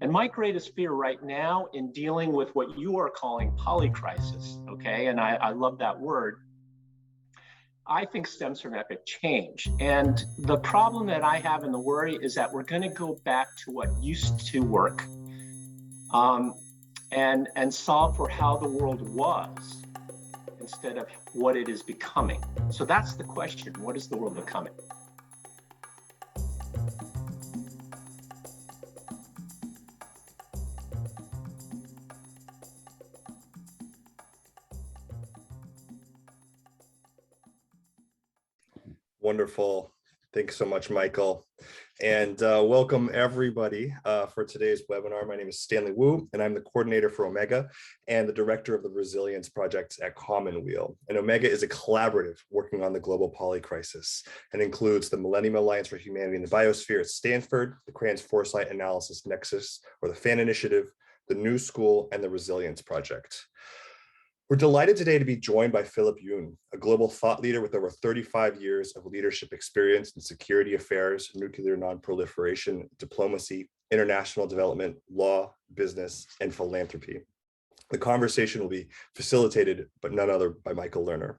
And my greatest fear right now in dealing with what you are calling polycrisis, okay, and I love that word, I think stems from epic change. And the problem that I have and the worry is that we're going to go back to what used to work, and solve for how the world was instead of what it is becoming. So that's the question. What is the world becoming? Wonderful. Thanks so much, Michael. And welcome everybody for today's webinar. My name is Stanley Wu, and I'm the coordinator for Omega and the director of the Resilience Project at Commonweal. And Omega is a collaborative working on the global polycrisis and includes the Millennium Alliance for Humanity and the Biosphere at Stanford, the Kranz Foresight Analysis Nexus, or the FAN Initiative, the New School, and the Resilience Project. We're delighted today to be joined by Philip Yoon, a global thought leader with over 35 years of leadership experience in security affairs, nuclear nonproliferation, diplomacy, international development, law, business, and philanthropy. The conversation will be facilitated, but none other, by Michael Lerner.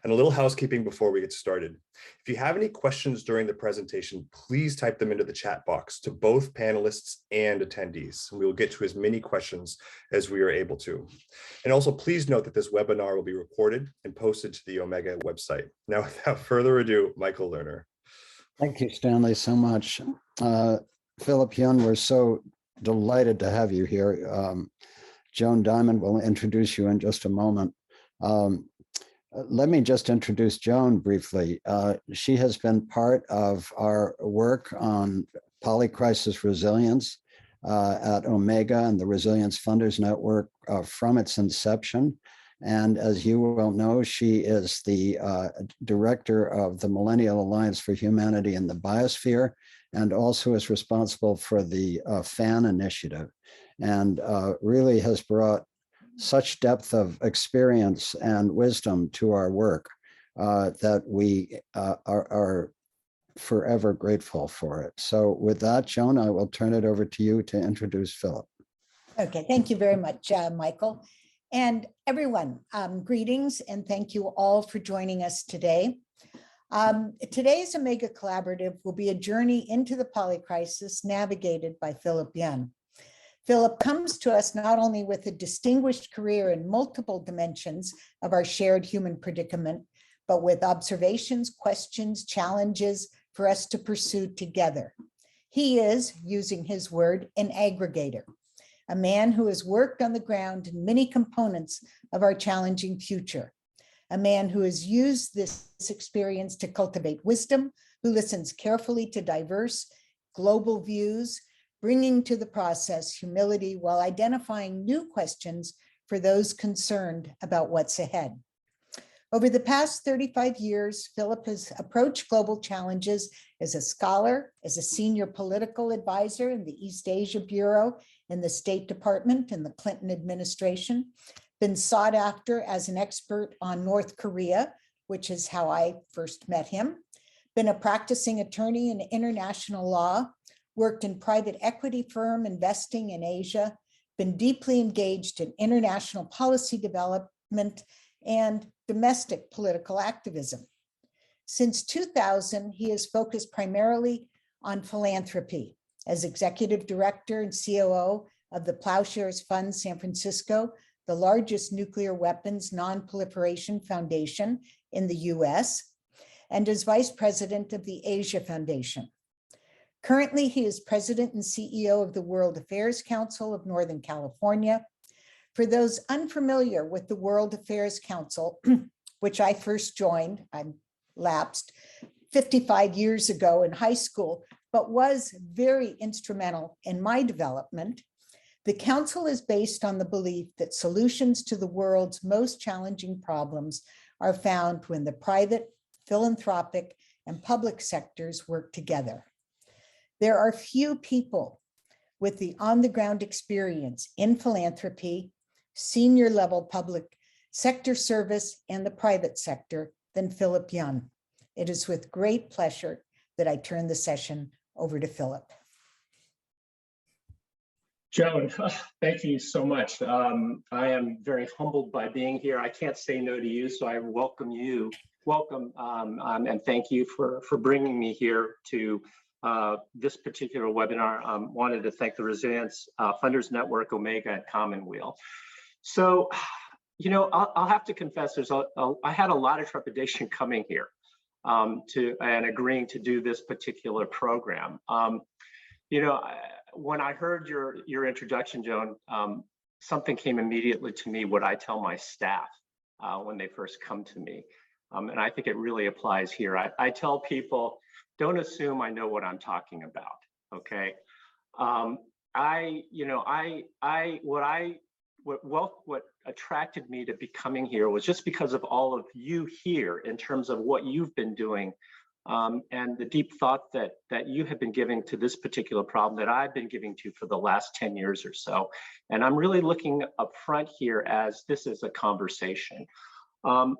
And a little housekeeping before we get started. If you have any questions during the presentation, please type them into the chat box to both panelists and attendees. And we will get to as many questions as we are able to. And also please note that this webinar will be recorded and posted to the Omega website. Now, without further ado, Michael Lerner. Thank you, Stanley, so much. Philip Yoon, we're so delighted to have you here. Joan Diamond will introduce you in just a moment. Let me just introduce Joan briefly. She has been part of our work on polycrisis resilience at Omega and the Resilience Funders Network from its inception. And as you well know, she is the director of the Millennium Alliance for Humanity and the Biosphere, and also is responsible for the FAN Initiative, and really has brought such depth of experience and wisdom to our work that we are forever grateful for it. So with that, Joan, I will turn it over to you to introduce Philip. Okay, thank you very much, Michael. And everyone, greetings, and thank you all for joining us today. Today's Omega Collaborative will be a journey into the polycrisis navigated by Philip Yoon. Philip comes to us not only with a distinguished career in multiple dimensions of our shared human predicament, but with observations, questions, challenges for us to pursue together. He is, using his word, an aggregator, a man who has worked on the ground in many components of our challenging future, a man who has used this experience to cultivate wisdom, who listens carefully to diverse global views, bringing to the process humility while identifying new questions for those concerned about what's ahead. Over the past 35 years, Philip has approached global challenges as a scholar, as a senior political advisor in the East Asia Bureau in the State Department in the Clinton administration, been sought after as an expert on North Korea, which is how I first met him, been a practicing attorney in international law, worked in private equity firm investing in Asia, been deeply engaged in international policy development and domestic political activism. Since 2000, he has focused primarily on philanthropy as executive director and COO of the Ploughshares Fund San Francisco, the largest nuclear weapons nonproliferation foundation in the US, and as vice president of the Asia Foundation. Currently, he is president and CEO of the World Affairs Council of Northern California. For those unfamiliar with the World Affairs Council, which I first joined, I'm lapsed 55 years ago in high school, but was very instrumental in my development. The council is based on the belief that solutions to the world's most challenging problems are found when the private, philanthropic, and public sectors work together. There are few people with the on-the-ground experience in philanthropy, senior level public sector service, and the private sector than Philip Yoon. It is with great pleasure that I turn the session over to Philip. Joan, thank you so much. I am very humbled by being here. I can't say no to you, so I welcome you. Welcome, and thank you for bringing me here to this particular webinar. Wanted to thank the Resilience Funders Network, Omega, and Commonweal. So, you know, I'll have to confess, I had a lot of trepidation coming here and agreeing to do this particular program. You know, when I heard your introduction, Joan, something came immediately to me, what I tell my staff when they first come to me. And I think it really applies here. I tell people, don't assume I know what I'm talking about, okay? What attracted me to becoming here was just because of all of you here in terms of what you've been doing and the deep thought that you have been giving to this particular problem that I've been giving to for the last 10 years or so. And I'm really looking up front here as this is a conversation. You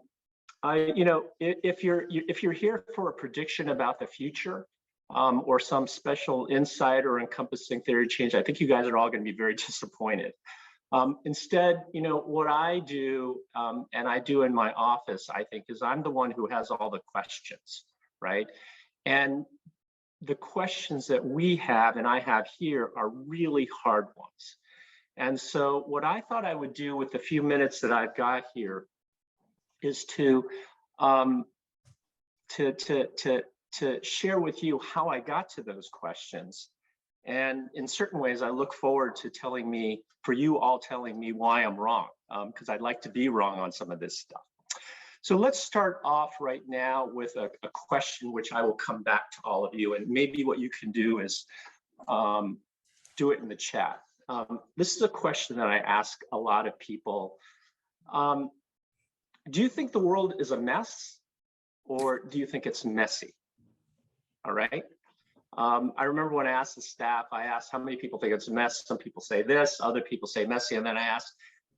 know, if you're here for a prediction about the future or some special insight or encompassing theory change, I think you guys are all going to be very disappointed. Instead, you know, what I do and I do in my office, I think, is I'm the one who has all the questions. Right? And the questions that we have and I have here are really hard ones. And so what I thought I would do with the few minutes that I've got here is to share with you how I got to those questions. And in certain ways, I look forward to telling me why I'm wrong, because I'd like to be wrong on some of this stuff. So let's start off right now with a question which I will come back to all of you, and maybe what you can do is do it in the chat. This is a question that I ask a lot of people. Do you think the world is a mess, or do you think it's messy? All right. I remember when I asked the staff, I asked how many people think it's a mess. Some people say this, other people say messy, and then I asked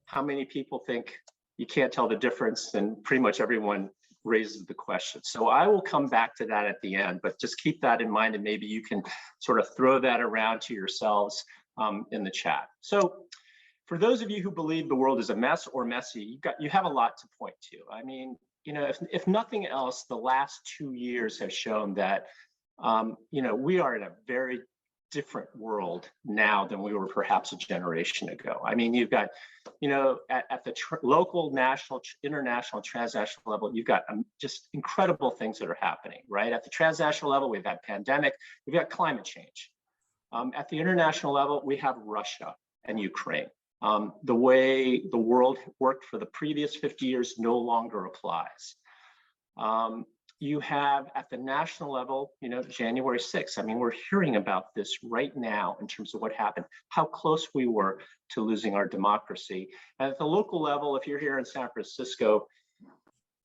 how many people think you can't tell the difference, and pretty much everyone raises the question. So I will come back to that at the end, but just keep that in mind and maybe you can sort of throw that around to yourselves in the chat. So for those of you who believe the world is a mess or messy, you have a lot to point to. I mean, you know, if nothing else, the last 2 years have shown that, you know, we are in a very different world now than we were perhaps a generation ago. I mean, you've got, you know, at the local, national, international, transnational level, you've got just incredible things that are happening, right? At the transnational level, we've had pandemic, we've got climate change. At the international level, we have Russia and Ukraine. The way the world worked for the previous 50 years no longer applies. You have at the national level, you know, January 6th. I mean, we're hearing about this right now in terms of what happened, how close we were to losing our democracy. And at the local level, if you're here in San Francisco,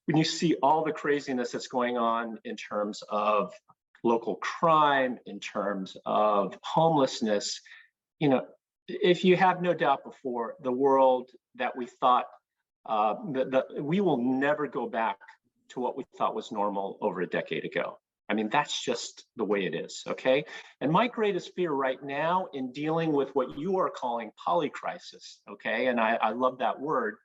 when you see all the craziness that's going on in terms of local crime, in terms of homelessness, you know, if you have no doubt before, the world that we thought, we will never go back to what we thought was normal over a decade ago. I mean, that's just the way it is, okay? And my greatest fear right now in dealing with what you are calling polycrisis, okay? And I love that word,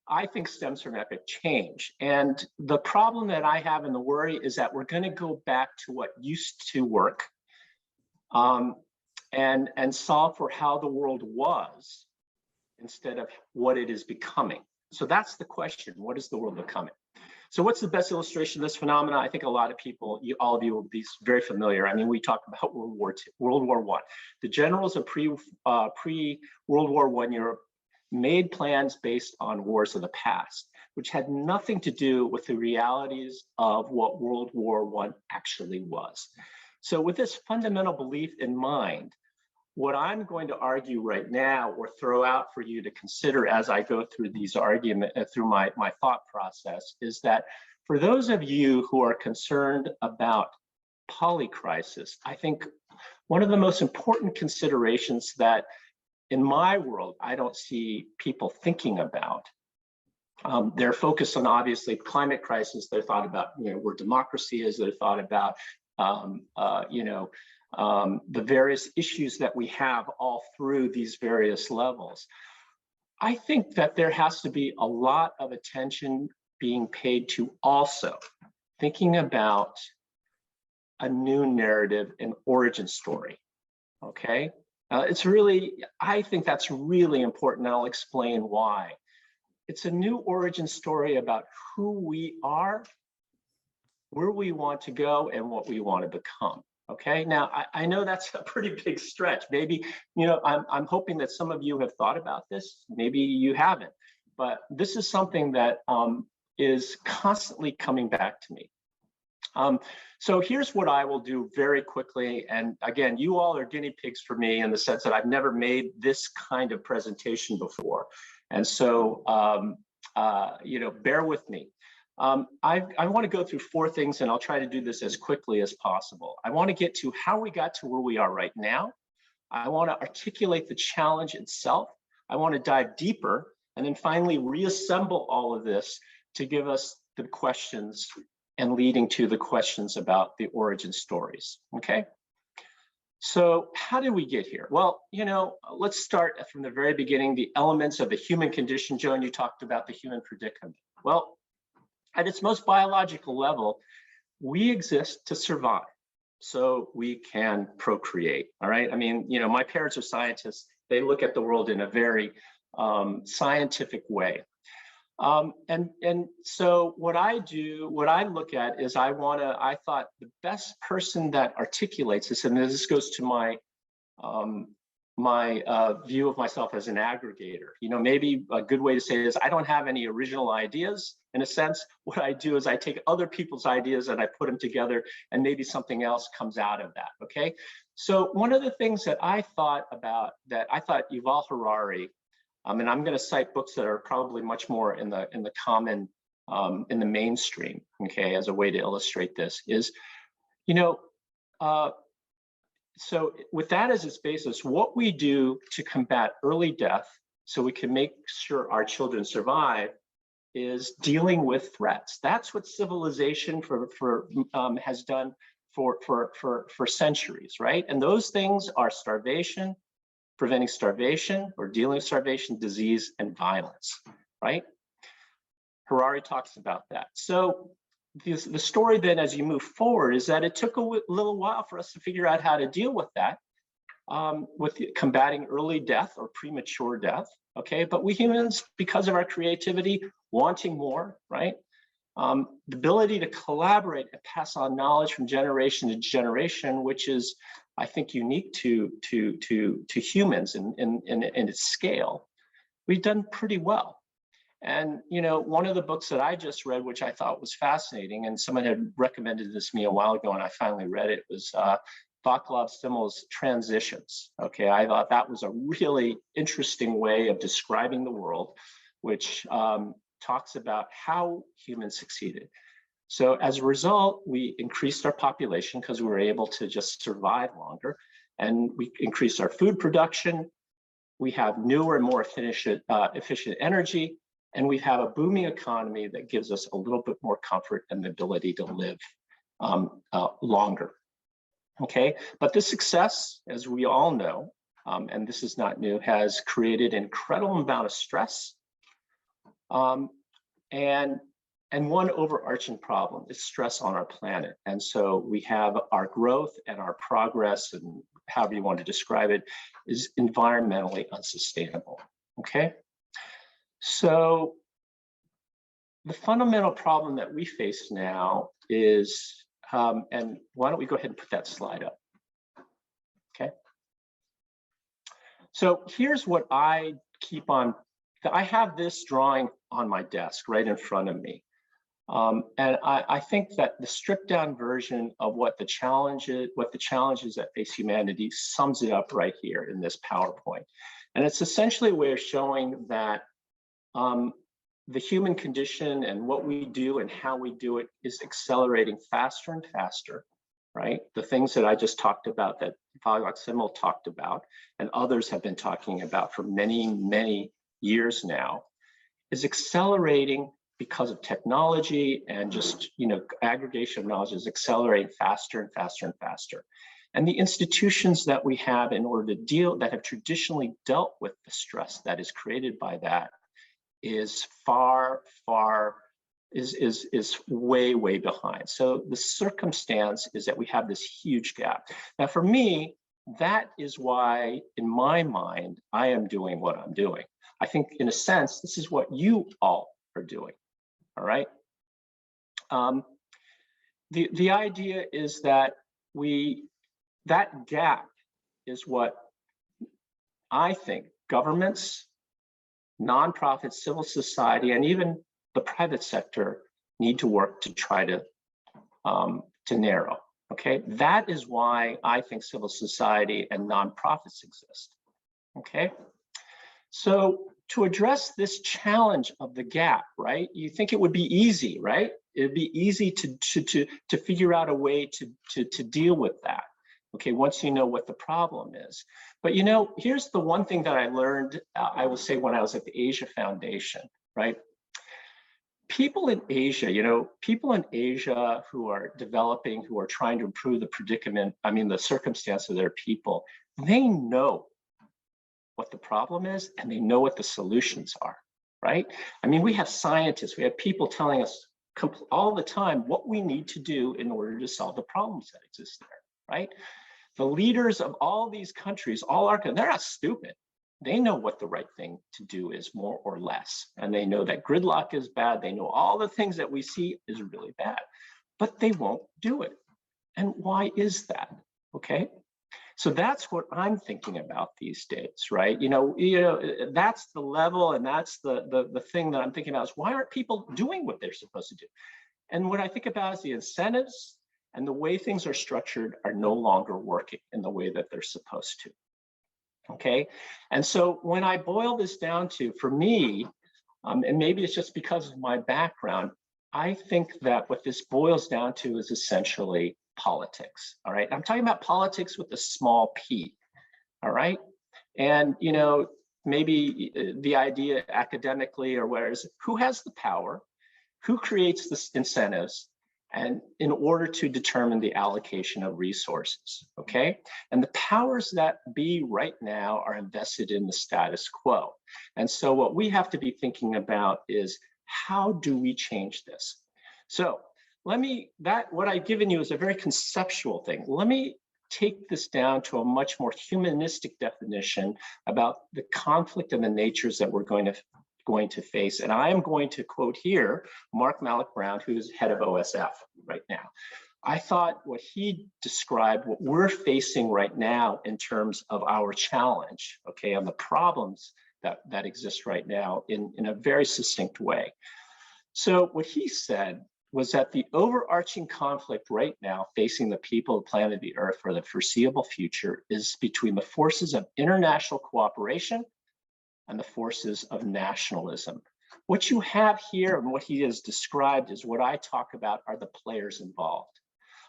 I think stems from epic change. And the problem that I have and the worry is that we're gonna go back to what used to work and solve for how the world was instead of what it is becoming. So that's the question, what is the world becoming? So what's the best illustration of this phenomena? I think a lot of people, all of you will be very familiar. I mean, we talked about World War I. The generals of pre-World War I Europe made plans based on wars of the past, which had nothing to do with the realities of what World War I actually was. So with this fundamental belief in mind, what I'm going to argue right now or throw out for you to consider as I go through these arguments, through my thought process, is that for those of you who are concerned about polycrisis, I think one of the most important considerations that in my world, I don't see people thinking about. They're focused on obviously climate crisis. They're thought about, you know, where democracy is. They're thought about the various issues that we have all through these various levels. I think that there has to be a lot of attention being paid to also thinking about a new narrative and origin story, okay? I think that's really important, and I'll explain why. It's a new origin story about who we are, where we want to go, and what we want to become. Okay, now I know that's a pretty big stretch. Maybe, I'm hoping that some of you have thought about this. Maybe you haven't, but this is something that is constantly coming back to me. So here's what I will do very quickly. And again, you all are guinea pigs for me in the sense that I've never made this kind of presentation before. And so, bear with me. I want to go through 4 things, and I'll try to do this as quickly as possible. I want to get to how we got to where we are right now. I want to articulate the challenge itself. I want to dive deeper, and then finally reassemble all of this to give us the questions and leading to the questions about the origin stories, okay? So how did we get here? Well, let's start from the very beginning, the elements of the human condition. Joan, you talked about the human predicament. Well, at its most biological level, we exist to survive so we can procreate, all right? I mean, my parents are scientists. They look at the world in a very scientific way. And so what I look at is I thought the best person that articulates this, and this goes to my view of myself as an aggregator. Maybe a good way to say this, I don't have any original ideas. In a sense, what I do is I take other people's ideas and I put them together, and maybe something else comes out of that, okay? So one of the things that I thought Yuval Harari, and I'm going to cite books that are probably much more in the common, in the mainstream, okay, as a way to illustrate this is, so with that as its basis, what we do to combat early death so we can make sure our children survive is dealing with threats. That's what civilization has done for centuries, right? And those things are starvation, preventing starvation or dealing with starvation, disease, and violence, right? Harari talks about that. So the story then as you move forward is that it took a little while for us to figure out how to deal with that, with combating early death or premature death, okay? But we humans, because of our creativity, wanting more, right? The ability to collaborate and pass on knowledge from generation to generation, which is, I think, unique to humans in its scale, we've done pretty well. And one of the books that I just read, which I thought was fascinating, and someone had recommended this to me a while ago, and I finally read it, was Vaclav Simel's Transitions. Okay, I thought that was a really interesting way of describing the world, which talks about how humans succeeded. So as a result, we increased our population because we were able to just survive longer, and we increased our food production. We have newer and more efficient energy, and we have a booming economy that gives us a little bit more comfort and the ability to live longer. Okay, but this success, as we all know, and this is not new, has created an incredible amount of stress. And one overarching problem is stress on our planet. And so we have our growth and our progress, and however you want to describe it, is environmentally unsustainable, okay? So the fundamental problem that we face now is, and why don't we go ahead and put that slide up, okay? So here's what I keep on, I have this drawing on my desk right in front of me. And I think that the stripped down version of what the challenges that face humanity sums it up right here in this PowerPoint. And it's essentially a way of showing that the human condition and what we do and how we do it is accelerating faster and faster, right? The things that I just talked about, that Vaclav Simel talked about, and others have been talking about for many, many years now, is accelerating because of technology and just, aggregation of knowledge is accelerating faster and faster and faster. And the institutions that we have in order to that have traditionally dealt with the stress that is created by that is is way, way behind. So the circumstance is that we have this huge gap. Now, for me, that is why, in my mind, I am doing what I'm doing. I think, in a sense, this is what you all are doing. All right. The idea is that that gap is what I think governments, nonprofits, civil society, and even the private sector need to work to try to narrow. Okay, that is why I think civil society and nonprofits exist. Okay, so to address this challenge of the gap, right? You think it would be easy, right? It'd be easy to figure out a way to deal with that. Okay, once you know what the problem is. But here's the one thing that I learned, I will say, when I was at the Asia Foundation, right? People in Asia, people in Asia who are developing, who are trying to improve the predicament, the circumstance of their people, they know what the problem is and they know what the solutions are, right? We have scientists, we have people telling us all the time what we need to do in order to solve the problems that exist there, right? The leaders of all these countries, they're not stupid. They know what the right thing to do is, more or less. And they know that gridlock is bad. They know all the things that we see is really bad, but they won't do it. And why is that? Okay. So that's what I'm thinking about these days, right? That's the level, and that's the thing that I'm thinking about is, why aren't people doing what they're supposed to do? And what I think about is the incentives and the way things are structured are no longer working in the way that they're supposed to. Okay, and so when I boil this down to, for me, and maybe it's just because of my background, I think that what this boils down to is essentially politics. All right, I'm talking about politics with a small p. All right, and maybe the idea academically or where is who has the power, who creates the incentives, and in order to determine the allocation of resources, okay? And the powers that be right now are invested in the status quo. And so what we have to be thinking about is, how do we change this? So what I've given you is a very conceptual thing. Let me take this down to a much more humanistic definition about the conflict and the natures that we're going to face. And I am going to quote here Mark Malloch Brown, who's head of OSF right now. I thought what he described, what we're facing right now in terms of our challenge, okay, and the problems that exist right now in a very succinct way. So what he said was that the overarching conflict right now facing the people of planet the Earth for the foreseeable future is between the forces of international cooperation and the forces of nationalism. What you have here and what he has described is what I talk about are the players involved.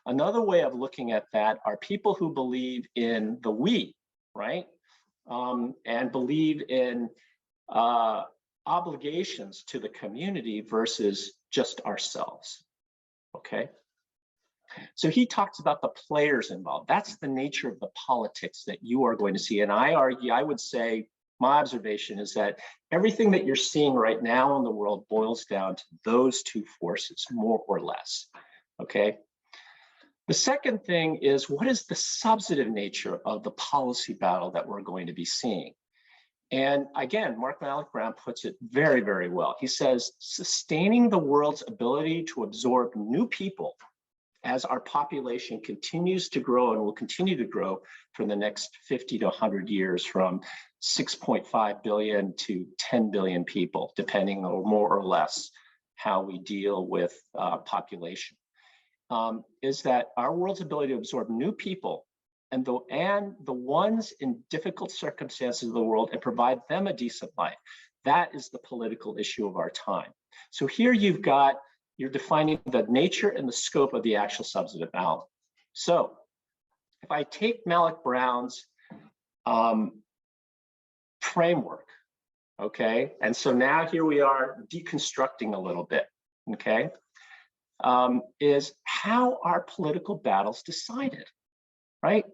Another way of looking at that are people who believe in the we, right? And believe in obligations to the community versus just ourselves, okay? So he talks about the players involved. That's the nature of the politics that you are going to see. And I would say, my observation is that everything that you're seeing right now in the world boils down to those two forces, more or less, okay? The second thing is, what is the substantive nature of the policy battle that we're going to be seeing? And again, Mark Malloch Brown puts it very, very well. He says, sustaining the world's ability to absorb new people as our population continues to grow and will continue to grow for the next 50 to 100 years, from 6.5 billion to 10 billion people, depending on more or less how we deal with population, is that our world's ability to absorb new people and the ones in difficult circumstances of the world and provide them a decent life. That is the political issue of our time. So here you're defining the nature and the scope of the actual substantive battle. So if I take Malloch Brown's framework, okay? And so now here we are deconstructing a little bit, okay? Is how are political battles decided, right?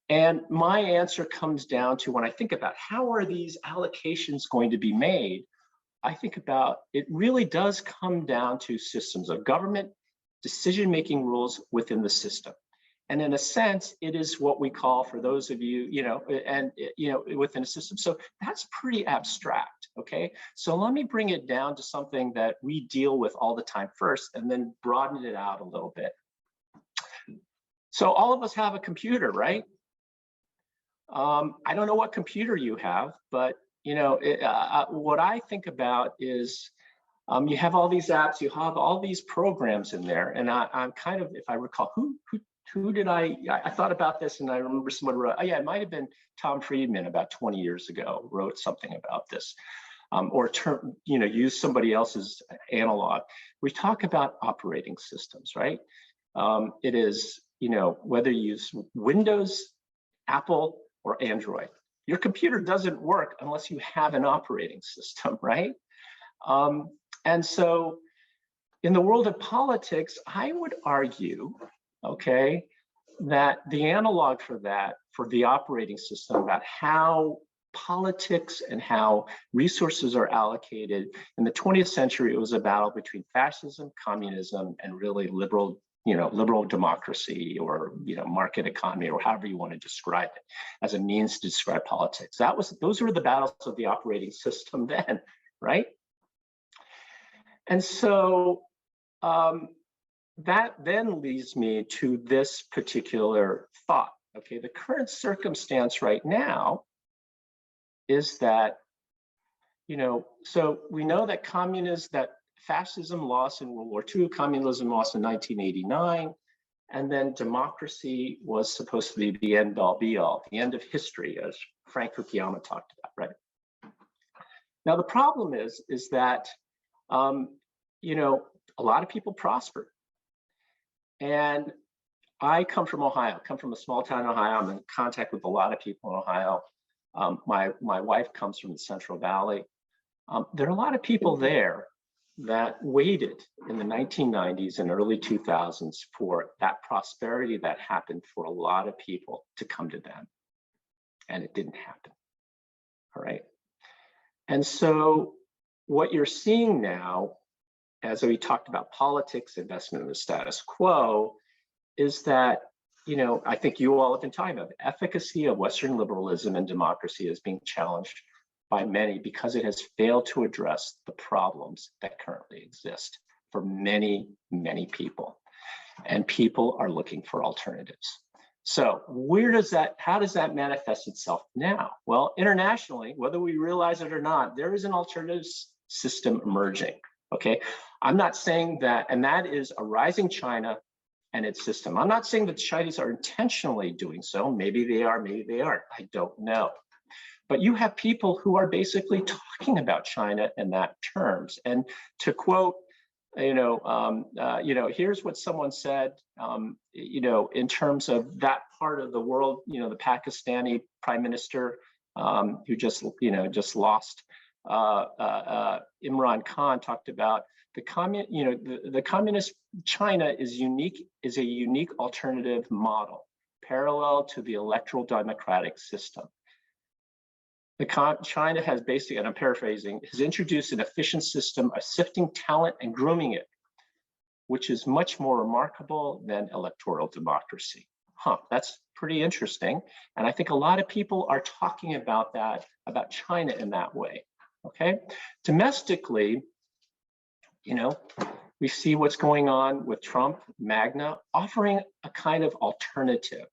And my answer comes down to, when I think about how are these allocations going to be made, I think about it really does come down to systems of government, decision-making rules within the system. And in a sense, it is what we call, for those of you, within a system. So that's pretty abstract, okay? So let me bring it down to something that we deal with all the time first, and then broaden it out a little bit. So all of us have a computer, right? I don't know what computer you have, but what I think about is you have all these apps, you have all these programs in there, and I'm kind of, if I recall, who did I thought about this, and I remember someone wrote, oh yeah, it might have been Tom Friedman about 20 years ago, wrote something about this, or use somebody else's analog. We talk about operating systems, right? It is, whether you use Windows, Apple, or Android. Your computer doesn't work unless you have an operating system, right? And so in the world of politics, I would argue, okay, that the analog for that, for the operating system, about how politics and how resources are allocated, in the 20th century, it was a battle between fascism, communism, and really liberal democracy, or market economy, or however you want to describe it, as a means to describe politics. Those were the battles of the operating system then, right? And so that then leads me to this particular thought. Okay, the current circumstance right now is that, so we know that fascism lost in World War II, communism lost in 1989, and then democracy was supposed to be the end all be all, the end of history, as Frank Fukuyama talked about, right? Now, the problem is that, a lot of people prospered. And I come from Ohio, come from a small town in Ohio. I'm in contact with a lot of people in Ohio. My wife comes from the Central Valley. There are a lot of people there that waited in the 1990s and early 2000s for that prosperity that happened for a lot of people to come to them. And it didn't happen, all right? And so what you're seeing now, as we talked about politics, investment in the status quo, is that, I think you all have been talking about the efficacy of Western liberalism and democracy is being challenged by many because it has failed to address the problems that currently exist for many, many people. And people are looking for alternatives. So how does that manifest itself now? Well, internationally, whether we realize it or not, there is an alternative system emerging, okay? I'm not saying that, and that is a rising China and its system. I'm not saying that the Chinese are intentionally doing so. Maybe they are, maybe they aren't, I don't know. But you have people who are basically talking about China in that terms. And to quote, here's what someone said, in terms of that part of the world, the Pakistani prime minister who just lost, Imran Khan, talked about the communist China is a unique alternative model, parallel to the electoral democratic system. China has basically, and I'm paraphrasing, has introduced an efficient system of sifting talent and grooming it, which is much more remarkable than electoral democracy. That's pretty interesting. And I think a lot of people are talking about that, about China in that way, okay? Domestically, we see what's going on with Trump, MAGNA, offering a kind of alternative.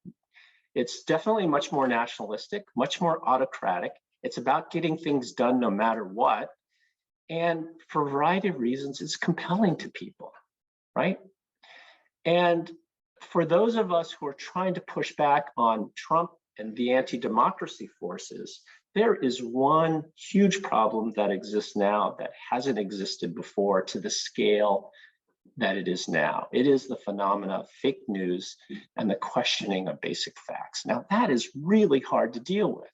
It's definitely much more nationalistic, much more autocratic. It's about getting things done no matter what. And for a variety of reasons, it's compelling to people, right? And for those of us who are trying to push back on Trump and the anti-democracy forces, there is one huge problem that exists now that hasn't existed before to the scale that it is now. It is the phenomena of fake news and the questioning of basic facts. Now, that is really hard to deal with.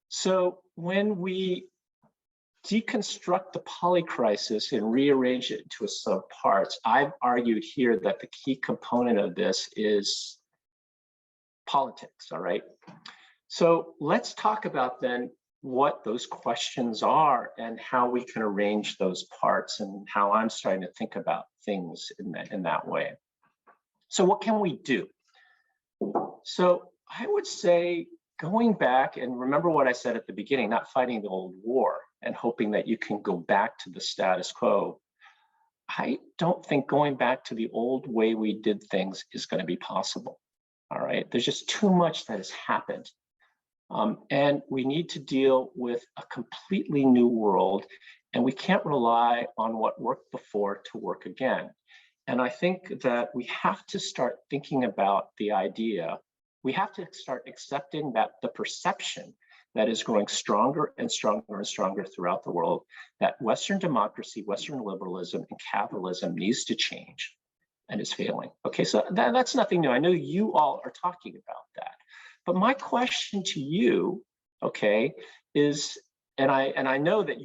So when we deconstruct the polycrisis and rearrange it into a sum of parts, I've argued here that the key component of this is politics, all right? So let's talk about then what those questions are and how we can arrange those parts and how I'm starting to think about things in that way. So what can we do? So I would say going back, and remember what I said at the beginning, not fighting the old war and hoping that you can go back to the status quo. I don't think going back to the old way we did things is going to be possible. All right, there's just too much that has happened. And we need to deal with a completely new world, and we can't rely on what worked before to work again. And I think that we have to start thinking about the idea, we have to start accepting that the perception that is growing stronger and stronger and stronger throughout the world, that Western democracy, Western liberalism, and capitalism needs to change and is failing. Okay, so that's nothing new. I know you all are talking about that. But my question to you, okay, is, and I know that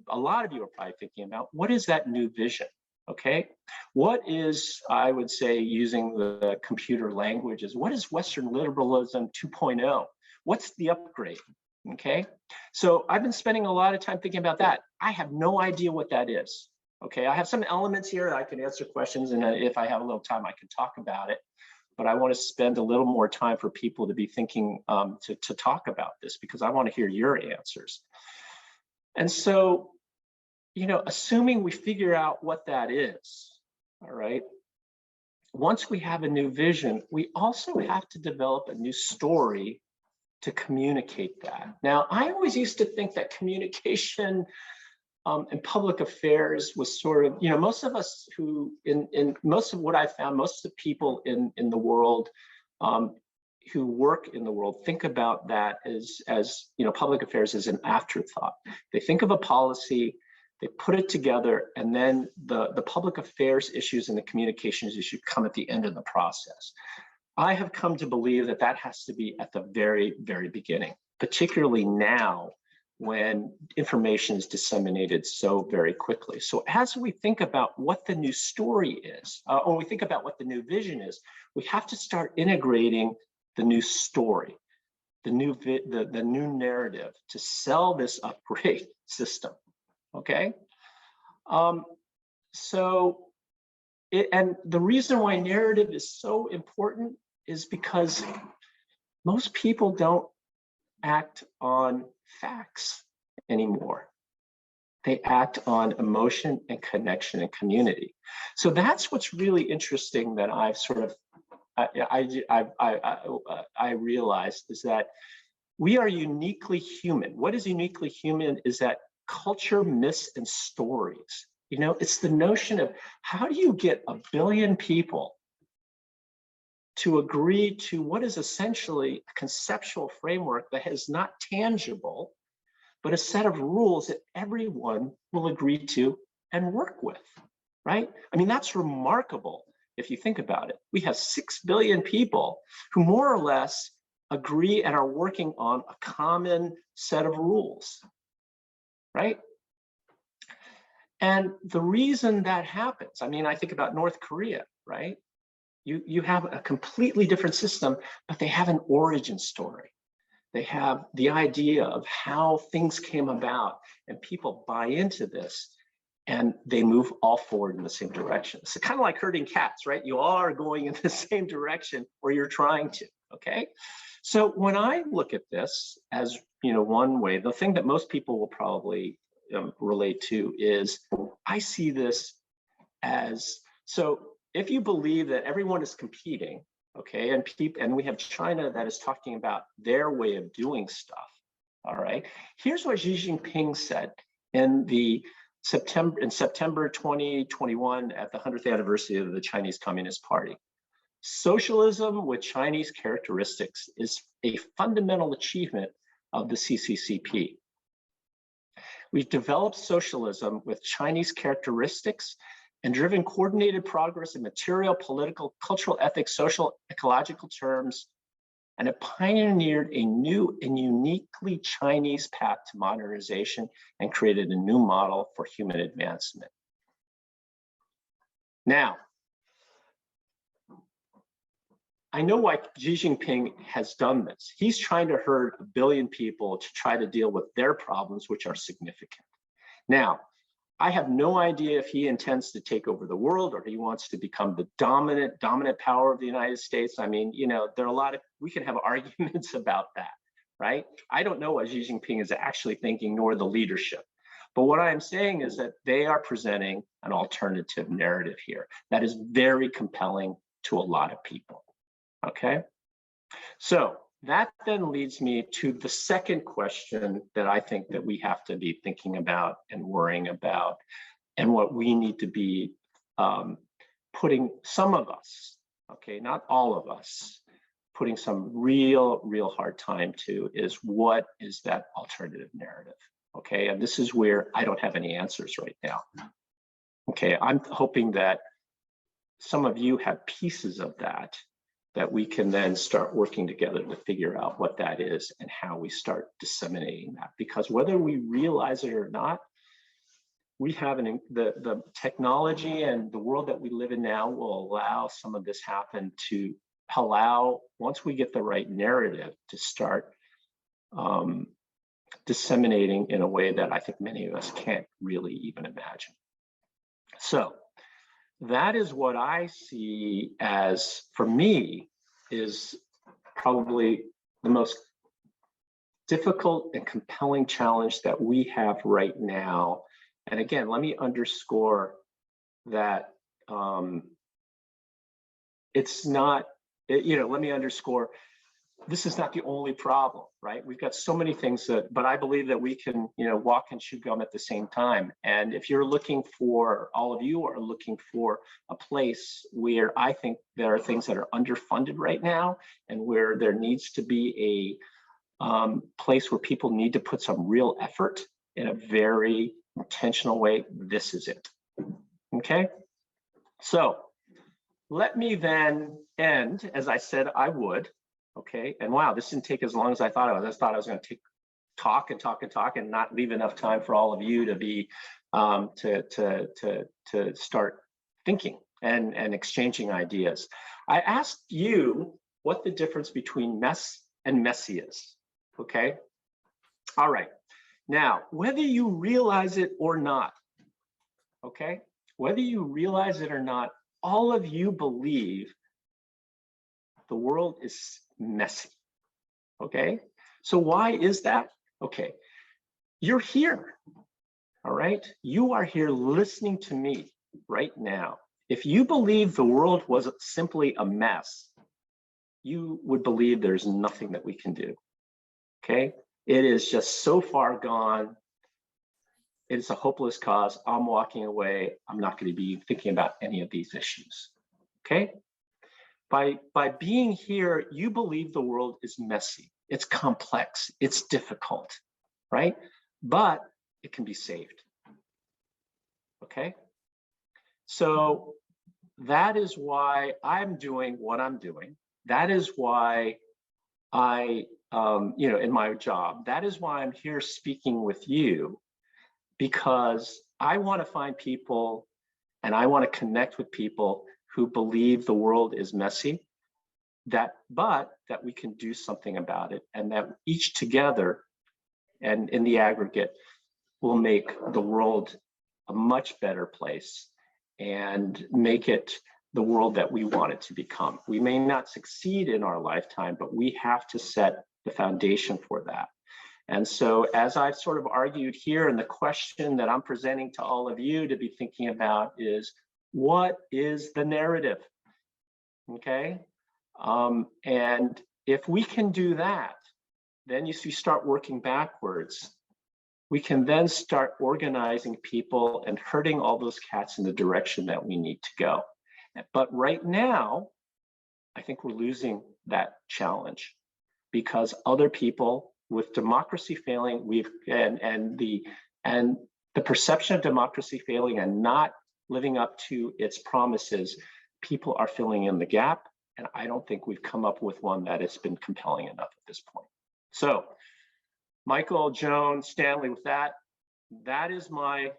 a lot of you are probably thinking about, what is that new vision, okay? What is, I would say, using the computer languages, what is Western liberalism 2.0? What's the upgrade, okay? So I've been spending a lot of time thinking about that. I have no idea what that is, okay? I have some elements here that I can answer questions, and if I have a little time, I can talk about it. But I want to spend a little more time for people to be thinking to talk about this, because I want to hear your answers. And so, you know, assuming we figure out what that is, all right, once we have a new vision, we also have to develop a new story to communicate that. Now, I always used to think that communication and public affairs was sort of, you know, most of us who, in most of what I found, most of the people in the world who work in the world think about that as you know, public affairs as an afterthought. They think of a policy, they put it together, and then the public affairs issues and the communications issues come at the end of the process. I have come to believe that that has to be at the very, very beginning, particularly now, when information is disseminated so very quickly. So as we think about what the new story is, or we think about what the new vision is, we have to start integrating the new story, the new narrative to sell this upgrade system, okay? And the reason why narrative is so important is because most people don't act on facts anymore. They act on emotion and connection and community. So that's what's really interesting that I've sort of, I realized is that we are uniquely human. What is uniquely human is that culture, myths, and stories. You know, it's the notion of how do you get 1 billion people to agree to what is essentially a conceptual framework that is not tangible, but a set of rules that everyone will agree to and work with, right? I mean, that's remarkable if you think about it. We have 6 billion people who more or less agree and are working on a common set of rules, right? And the reason that happens, I mean, I think about North Korea, right? You have a completely different system, but they have an origin story. They have the idea of how things came about, and people buy into this, and they move all forward in the same direction. So kind of like herding cats, right? You all are going in the same direction, or you're trying to, okay? So when I look at this as, you know, one way, the thing that most people will probably relate to is, I see this as, so if you believe that everyone is competing, okay, and we have China that is talking about their way of doing stuff, all right, here's what Xi Jinping said in September 2021 at the 100th anniversary of the Chinese Communist Party. Socialism with Chinese characteristics is a fundamental achievement of the CCCP. We've developed socialism with Chinese characteristics and driven coordinated progress in material, political, cultural, ethics, social, ecological terms and it pioneered a new and uniquely Chinese path to modernization and created a new model for human advancement. Now, I know why Xi Jinping has done this. He's trying to herd 1 billion people to try to deal with their problems, which are significant. Now, I have no idea if he intends to take over the world or he wants to become the dominant power of the United States. I mean, you know, there are a lot of, we can have arguments about that, right? I don't know what Xi Jinping is actually thinking, nor the leadership. But what I'm saying is that they are presenting an alternative narrative here that is very compelling to a lot of people, okay? So that then leads me to the second question that I think that we have to be thinking about and worrying about, and what we need to be putting some of us, okay, not all of us, putting some real hard time to is, what is that alternative narrative? Okay, and this is where I don't have any answers right now. Okay, I'm hoping that some of you have pieces of that we can then start working together to figure out what that is and how we start disseminating that. Because whether we realize it or not, we have the technology and the world that we live in now will allow some of this happen, to allow, once we get the right narrative, to start disseminating in a way that I think many of us can't really even imagine. So that is what I see as, for me, is probably the most difficult and compelling challenge that we have right now. And again, let me underscore that it's not, let me underscore, this is not the only problem, right? We've got so many things that, but I believe that we can, walk and chew gum at the same time. And if you're looking for, all of you are looking for a place where I think there are things that are underfunded right now, and where there needs to be a place where people need to put some real effort in a very intentional way, this is it, okay? So let me then end, as I said I would. Okay, and wow, this didn't take as long as I thought it was. I thought I was going to talk and not leave enough time for all of you to be to start thinking and exchanging ideas. I asked you what the difference between mess and messy is. Okay, all right. Now, whether you realize it or not, okay, whether you realize it or not, all of you believe the world is messy, okay? So why is that? Okay, you're here, all right? You are here listening to me right now. If you believe the world was simply a mess, you would believe there's nothing that we can do, okay? It is just so far gone. It's a hopeless cause. I'm walking away. I'm not going to be thinking about any of these issues, okay? By being here, you believe the world is messy, it's complex, it's difficult, right? But it can be saved, okay? So that is why I'm doing what I'm doing. That is why I, in my job, that is why I'm here speaking with you, because I want to find people and I want to connect with people who believe the world is messy, but that we can do something about it, and that each together and in the aggregate will make the world a much better place and make it the world that we want it to become. We may not succeed in our lifetime, but we have to set the foundation for that. And so, as I've sort of argued here, and the question that I'm presenting to all of you to be thinking about is, what is the narrative? Okay, and if we can do that, then you start working backwards. We can then start organizing people and herding all those cats in the direction that we need to go. But right now, I think we're losing that challenge, because other people, with democracy failing, and the perception of democracy failing and not living up to its promises, people are filling in the gap, And I don't think we've come up with one that has been compelling enough at this point. So, Michael, Joan, Stanley, with that is my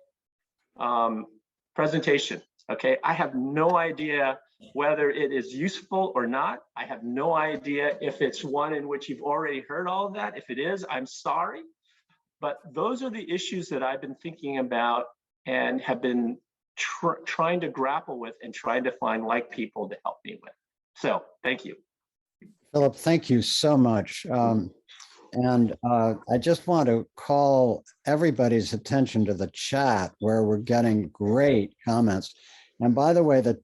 presentation. Okay, I have no idea whether it is useful or not. I have no idea if it's one in which you've already heard all of that. If it is, I'm sorry. But those are the issues that I've been thinking about and have been trying to grapple with and trying to find like people to help me with. So thank you. Philip, thank you so much. I just want to call everybody's attention to the chat where we're getting great comments. And by the way, the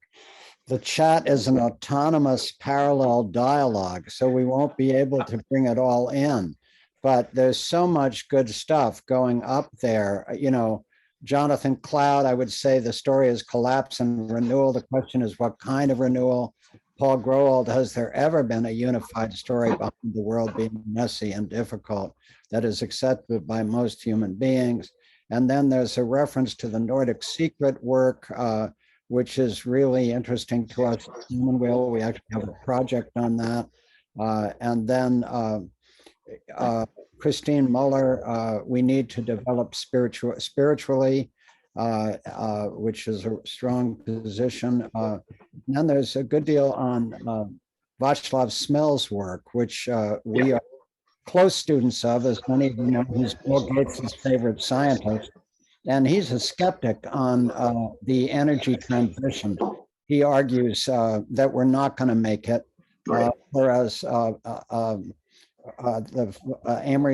chat is an autonomous parallel dialogue, so we won't be able to bring it all in. But there's so much good stuff going up there. You know, Jonathan Cloud, I would say the story is collapse and renewal. The question is what kind of renewal? Paul Growald, has there ever been a unified story behind the world being messy and difficult that is accepted by most human beings? And then there's a reference to the Nordic secret work, which is really interesting to us. We actually have a project on that. And then Christine Muller, we need to develop spiritually, which is a strong position. And then there's a good deal on Václav Smil's work, which we are close students of, as many of you know. He's Bill Gates' favorite scientist, and he's a skeptic on the energy transition. He argues that we're not going to make it, whereas Amory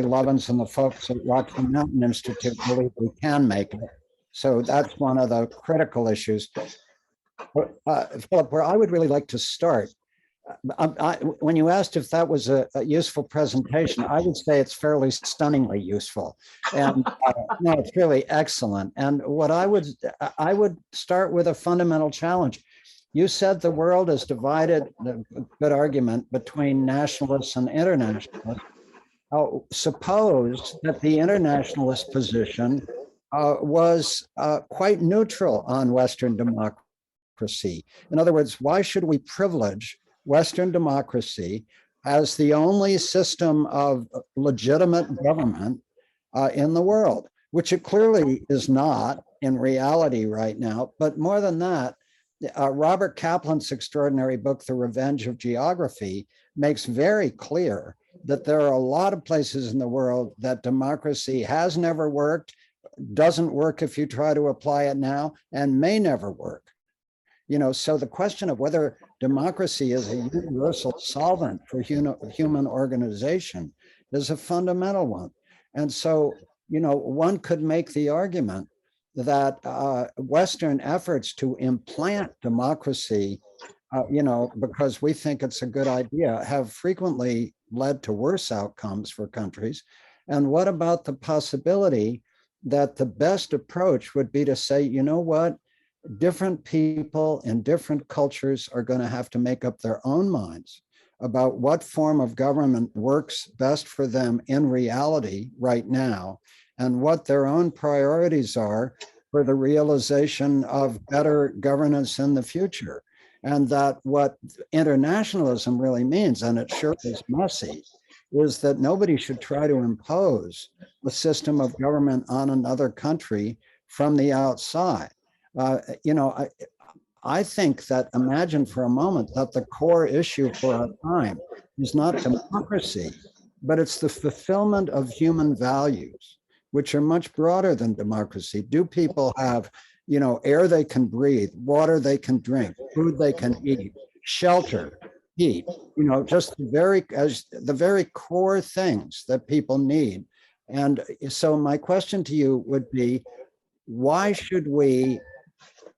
Lovins and the folks at Rocky Mountain Institute believe we can make it. So that's one of the critical issues. Philip, where I would really like to start, when you asked if that was a useful presentation, I would say it's fairly stunningly useful. And no, it's really excellent. And what I would start with a fundamental challenge. You said the world is divided, a good argument, between nationalists and internationalists. Suppose that the internationalist position was quite neutral on Western democracy. In other words, why should we privilege Western democracy as the only system of legitimate government in the world, which it clearly is not in reality right now. But more than that, Robert Kaplan's extraordinary book, The Revenge of Geography, makes very clear that there are a lot of places in the world that democracy has never worked, doesn't work if you try to apply it now, and may never work. You know, so the question of whether democracy is a universal solvent for human organization is a fundamental one. And so, you know, one could make the argument that Western efforts to implant democracy, you know, because we think it's a good idea, have frequently led to worse outcomes for countries. And what about the possibility that the best approach would be to say, you know what, different people in different cultures are going to have to make up their own minds about what form of government works best for them in reality right now, and what their own priorities are for the realization of better governance in the future. And that what internationalism really means, and it sure is messy, is that nobody should try to impose a system of government on another country from the outside. You know, I think that, imagine for a moment that the core issue for our time is not democracy, but it's the fulfillment of human values, which are much broader than democracy. Do people have, you know, air they can breathe, water they can drink, food they can eat, shelter, heat, you know, just the very core things that people need. And so my question to you would be, why should we,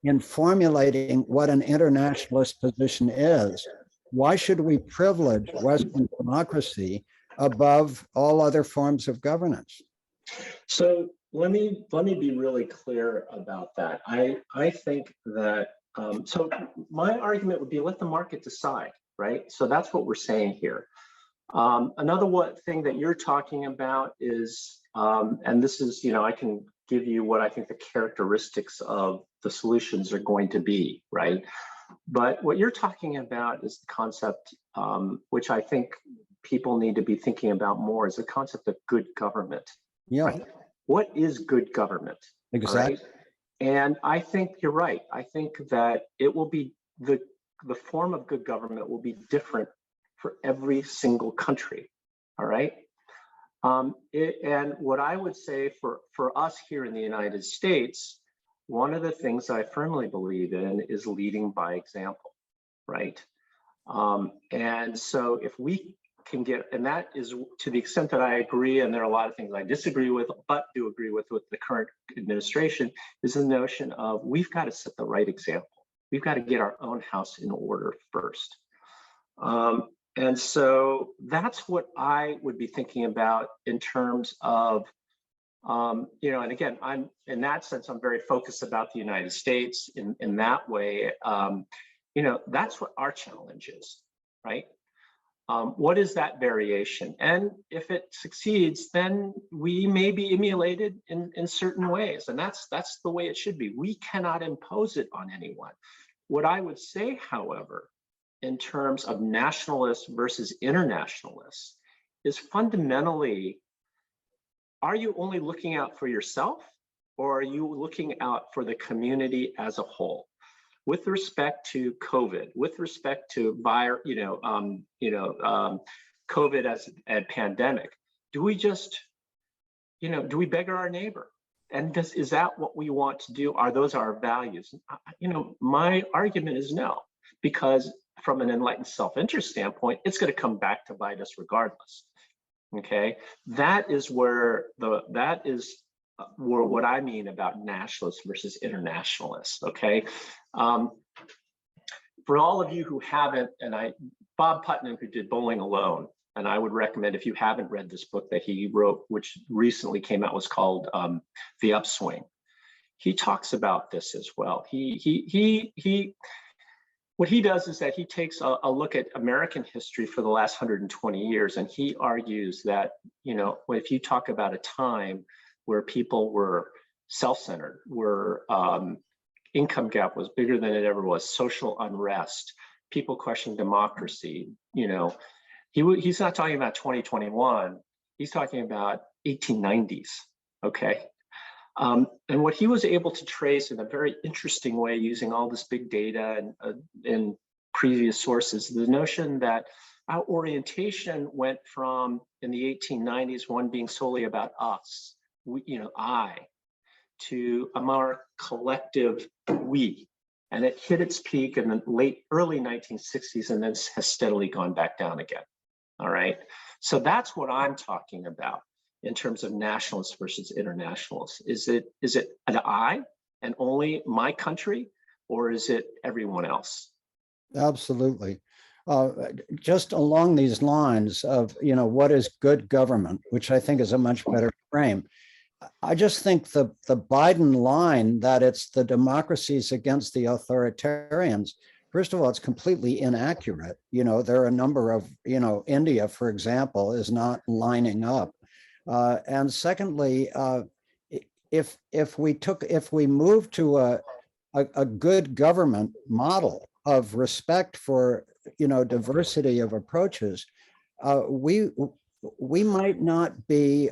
in formulating what an internationalist position is, why should we privilege Western democracy above all other forms of governance? So let me be really clear about that. I think that so my argument would be, let the market decide, right? So that's what we're saying here. Another thing that you're talking about is, and this is, you know, I can give you what I think the characteristics of the solutions are going to be, right? But what you're talking about is the concept, which I think people need to be thinking about more, is the concept of good government. Yeah, right? What is good government? exactly. Right? And I think you're right. I think that it will be the form of good government will be different for every single country. All right. And what I would say for us here in the United States, one of the things I firmly believe in is leading by example, right? And so if we can get, and that is to the extent that I agree, and there are a lot of things I disagree with, but do agree with the current administration, is the notion of we've got to set the right example. We've got to get our own house in order first. And so that's what I would be thinking about in terms of, you know, and again, I'm in that sense, I'm very focused about the United States in that way. You know, that's what our challenge is, right? What is that variation? And if it succeeds, then we may be emulated in certain ways. And that's the way it should be. We cannot impose it on anyone. What I would say, however, in terms of nationalists versus internationalists, is fundamentally, are you only looking out for yourself, or are you looking out for the community as a whole? With respect to COVID, with respect to COVID as a pandemic, do we just, do we beggar our neighbor? And is that what we want to do? Are those our values? My argument is no, because from an enlightened self-interest standpoint, it's going to come back to bite us regardless. Okay, that is where what I mean about nationalists versus internationalists. Okay, for all of you who haven't, Bob Putnam, who did Bowling Alone, and I would recommend, if you haven't read this book that he wrote, which recently came out, was called The Upswing. He talks about this as well. What he does is that he takes a look at American history for the last 120 years, and he argues that, if you talk about a time where people were self-centered, where income gap was bigger than it ever was, social unrest, people questioning democracy, he's not talking about 2021, he's talking about 1890s, okay? And what he was able to trace in a very interesting way, using all this big data and previous sources, the notion that our orientation went from, in the 1890s, one being solely about us, I, to a more collective we. And it hit its peak in the early 1960s, and then has steadily gone back down again. All right. So that's what I'm talking about in terms of nationalists versus internationalists. Is it an I and only my country, or is it everyone else? Absolutely. Just along these lines of, what is good government, which I think is a much better frame. I just think the Biden line that it's the democracies against the authoritarians, first of all, it's completely inaccurate. There are a number of, India, for example, is not lining up. And secondly, if we move to a good government model of respect for, diversity of approaches, we might not be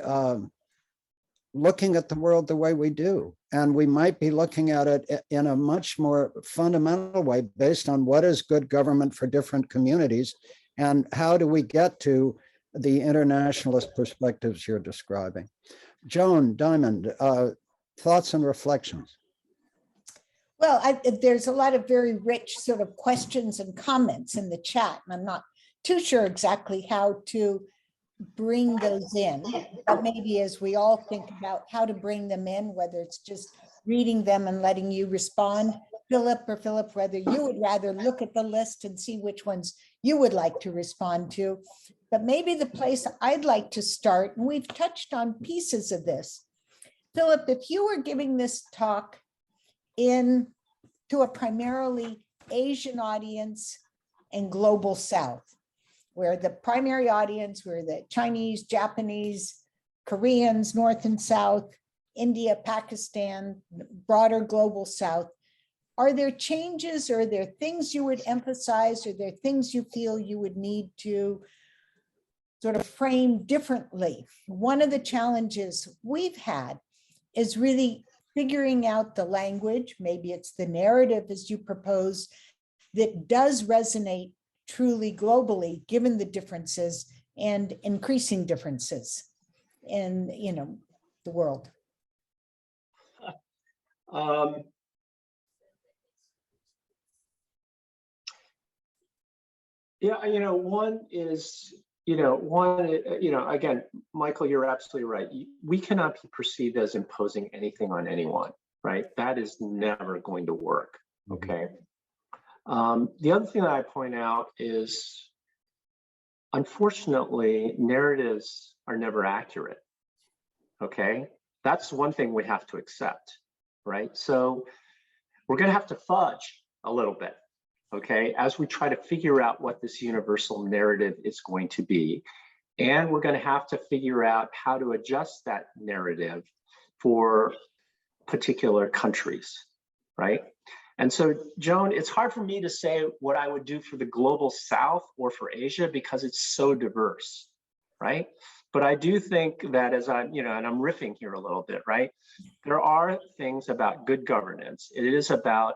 looking at the world the way we do. And we might be looking at it in a much more fundamental way based on what is good government for different communities, and how do we get to the internationalist perspectives you're describing. Joan Diamond, thoughts and reflections? Well, there's a lot of very rich sort of questions and comments in the chat, and I'm not too sure exactly how to bring those in, but maybe as we all think about how to bring them in, whether it's just reading them and letting you respond, Philip, whether you would rather look at the list and see which ones you would like to respond to. But maybe the place I'd like to start, and we've touched on pieces of this. Philip, if you were giving this talk to a primarily Asian audience and global South, where the primary audience were the Chinese, Japanese, Koreans, North and South, India, Pakistan, broader global South, are there changes, or are there things you would emphasize, or are there things you feel you would need to sort of frame differently? One of the challenges we've had is really figuring out the language, maybe it's the narrative as you propose, that does resonate truly globally, given the differences and increasing differences in, the world. Yeah, one is, again, Michael, you're absolutely right. We cannot be perceived as imposing anything on anyone, right? That is never going to work, okay? The other thing that I point out is, unfortunately, narratives are never accurate, okay? That's one thing we have to accept, right? So we're gonna have to fudge a little bit, okay, as we try to figure out what this universal narrative is going to be. And we're going to have to figure out how to adjust that narrative for particular countries, right? And so, Joan, it's hard for me to say what I would do for the global South or for Asia because it's so diverse, right? But I do think that as I'm, and I'm riffing here a little bit, right? There are things about good governance. It is about,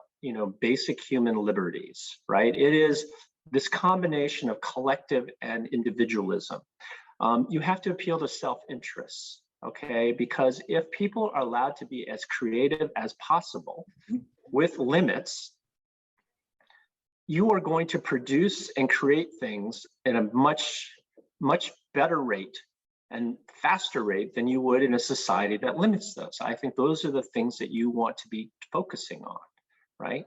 basic human liberties, right? It is this combination of collective and individualism. You have to appeal to self-interest, okay? Because if people are allowed to be as creative as possible with limits, you are going to produce and create things at a much, much better rate and faster rate than you would in a society that limits those. I think those are the things that you want to be focusing on, right?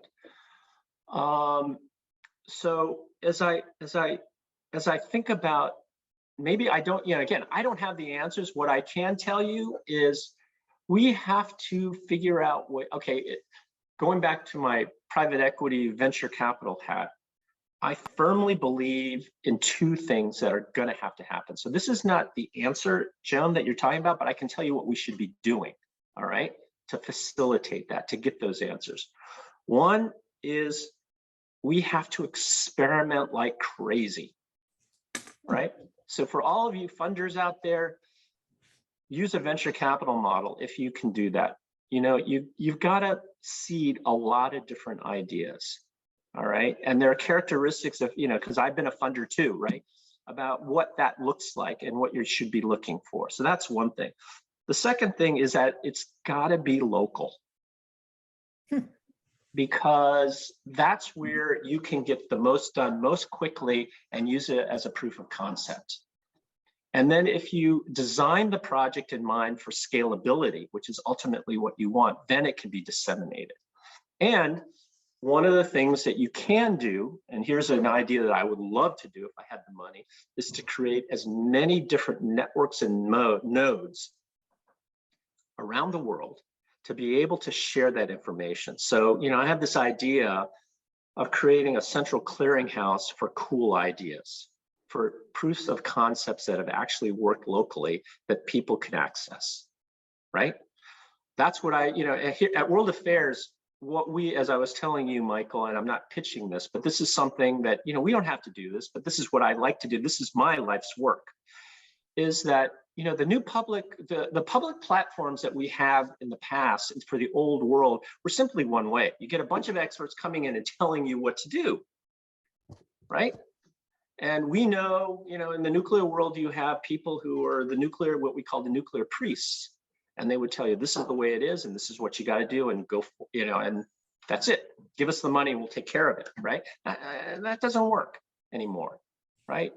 So as I think about, maybe I don't, again, I don't have the answers. What I can tell you is we have to figure out what, going back to my private equity venture capital hat, I firmly believe in two things that are going to have to happen. So this is not the answer, Joan, that you're talking about, but I can tell you what we should be doing, all right, to facilitate that, to get those answers. One is we have to experiment like crazy, right? So for all of you funders out there, use a venture capital model if you can do that. You've got to seed a lot of different ideas. All right. And there are characteristics of, because I've been a funder too, right? About what that looks like and what you should be looking for. So that's one thing. The second thing is that it's got to be local. Because that's where you can get the most done most quickly and use it as a proof of concept. And then if you design the project in mind for scalability, which is ultimately what you want, then it can be disseminated. And one of the things that you can do, and here's an idea that I would love to do if I had the money, is to create as many different networks and nodes around the world to be able to share that information. So, I have this idea of creating a central clearinghouse for cool ideas, for proofs of concepts that have actually worked locally that people can access, right? That's what at World Affairs, what we, as I was telling you, Michael, and I'm not pitching this, but this is something that, we don't have to do this, but this is what I like to do. This is my life's work, is that, the new public, the public platforms that we have in the past for the old world were simply one way. You get a bunch of experts coming in and telling you what to do, right? And we know, in the nuclear world, you have people who are what we call the nuclear priests. And they would tell you, this is the way it is, and this is what you got to do, and go, and that's it. Give us the money and we'll take care of it, right? That doesn't work anymore, right?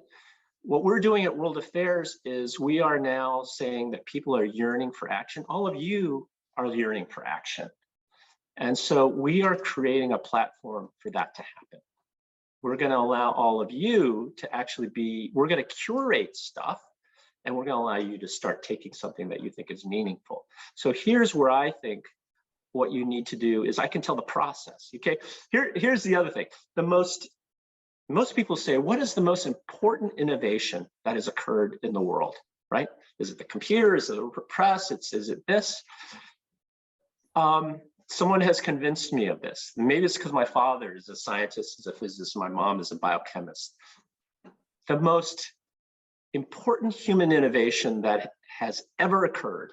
What we're doing at World Affairs is we are now saying that people are yearning for action. All of you are yearning for action. And so we are creating a platform for that to happen. We're going to allow all of you to actually we're going to curate stuff, and we're going to allow you to start taking something that you think is meaningful. So here's where I think what you need to do is, I can tell the process, okay? Here's the other thing. Most people say, what is the most important innovation that has occurred in the world, right? Is it the computer? Is it the press? Is it this? To someone has convinced me of this. Maybe it's because my father is a scientist, is a physicist, my mom is a biochemist. The most important human innovation that has ever occurred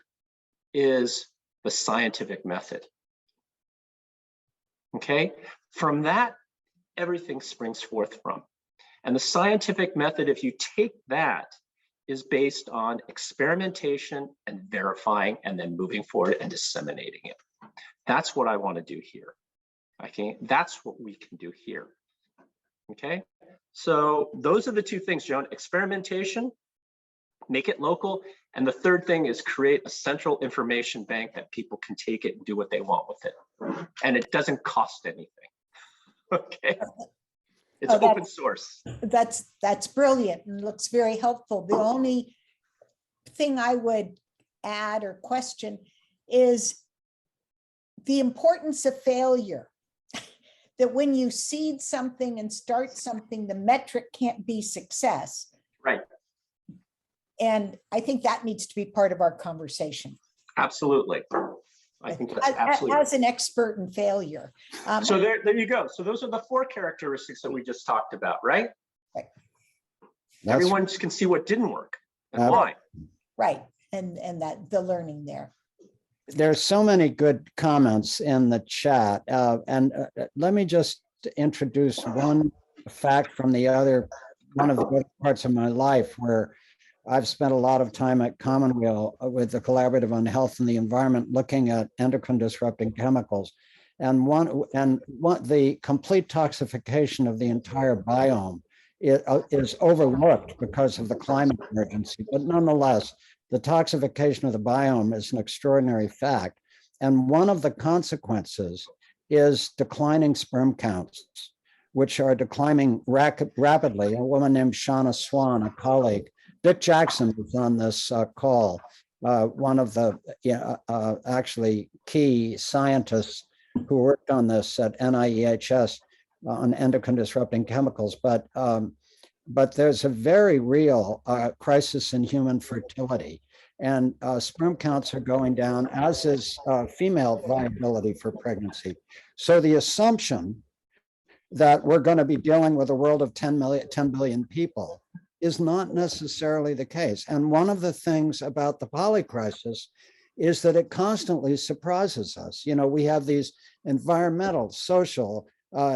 is the scientific method. Okay, from that, everything springs forth from. And the scientific method, if you take that, is based on experimentation and verifying and then moving forward and disseminating it. That's what I want to do here. Okay, that's what we can do here. Okay, so those are the two things, Joan: experimentation, make it local, and the third thing is create a central information bank that people can take it and do what they want with it. And it doesn't cost anything. Okay, it's open source. That's brilliant and looks very helpful. The only thing I would add or question is the importance of failure. That when you seed something and start something, the metric can't be success. Right. And I think that needs to be part of our conversation. Absolutely. I think that's absolutely. As an expert in failure. So there you go. So those are the 4 characteristics that we just talked about, right? Right. Everyone can see what didn't work and why. Right. And that the learning there. There's so many good comments in the chat. Let me just introduce one fact from one of the other parts of my life where I've spent a lot of time at Commonweal with the Collaborative on Health and the Environment, looking at endocrine disrupting chemicals. And the complete toxification of the entire biome is overlooked because of the climate emergency. But nonetheless, the toxification of the biome is an extraordinary fact. And one of the consequences is declining sperm counts, which are declining rapidly. A woman named Shauna Swan, a colleague, Dick Jackson was on this call, one of the actually key scientists who worked on this at NIEHS on endocrine disrupting chemicals. But there's a very real crisis in human fertility, and sperm counts are going down, as is female viability for pregnancy. So the assumption that we're going to be dealing with a world of 10 billion people is not necessarily the case. And one of the things about the polycrisis is that it constantly surprises us. You know, we have these environmental, social,